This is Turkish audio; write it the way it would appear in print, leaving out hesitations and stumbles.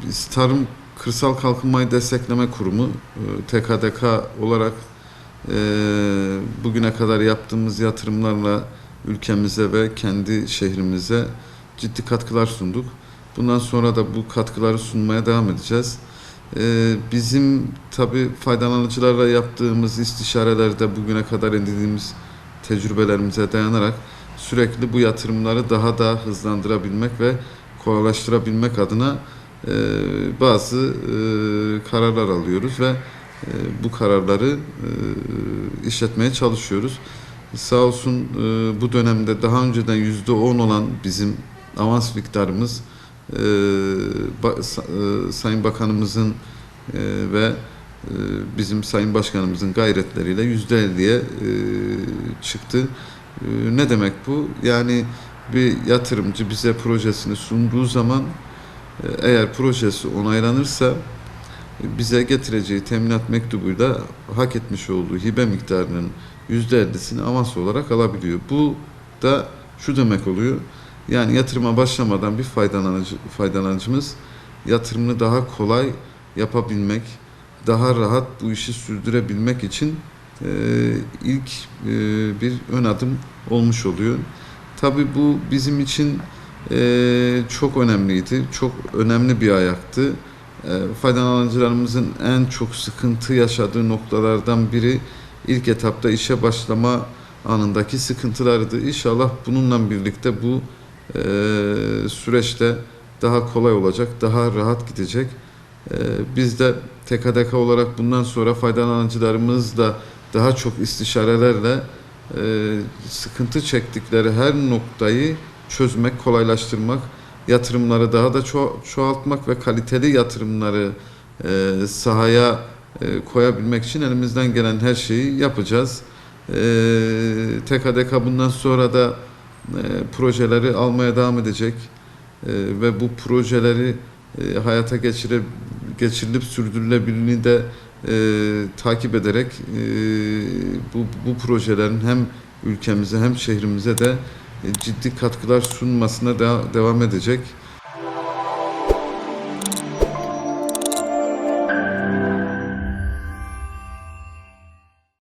Biz Tarım Kırsal Kalkınmayı Destekleme Kurumu TKDK olarak bugüne kadar yaptığımız yatırımlarla ülkemize ve kendi şehrimize ciddi katkılar sunduk. Bundan sonra da bu katkıları sunmaya devam edeceğiz. Bizim tabii faydalanıcılarla yaptığımız istişarelerde bugüne kadar edindiğimiz tecrübelerimize dayanarak sürekli bu yatırımları daha da hızlandırabilmek ve kolaylaştırabilmek adına bazı kararlar alıyoruz ve bu kararları işletmeye çalışıyoruz. Sağ olsun bu dönemde daha önceden %10 olan bizim avans miktarımız Sayın Bakanımızın ve bizim Sayın Başkanımızın gayretleriyle %50'ye çıktı. Ne demek bu? Yani bir yatırımcı bize projesini sunduğu zaman eğer projesi onaylanırsa bize getireceği teminat mektubuyla hak etmiş olduğu hibe miktarının %50'sini avans olarak alabiliyor. Bu da şu demek oluyor. Yani yatırıma başlamadan bir faydalanıcımız yatırımını daha kolay yapabilmek, daha rahat bu işi sürdürebilmek için ilk bir ön adım olmuş oluyor. Tabii bu bizim için çok önemliydi, çok önemli bir ayaktı. Faydalanıcılarımızın en çok sıkıntı yaşadığı noktalardan biri ilk etapta işe başlama anındaki sıkıntılardı. İnşallah bununla birlikte bu süreçte daha kolay olacak, daha rahat gidecek. Biz de TKDK olarak bundan sonra faydalanıcılarımızla daha çok istişarelerle sıkıntı çektikleri her noktayı çözmek, kolaylaştırmak, yatırımları daha da çoğaltmak ve kaliteli yatırımları sahaya koyabilmek için elimizden gelen her şeyi yapacağız. TKDK bundan sonra da projeleri almaya devam edecek ve bu projeleri hayata geçirilip sürdürülebilirliğini de takip ederek bu projelerin hem ülkemize hem şehrimize de ciddi katkılar sunmasına devam edecek.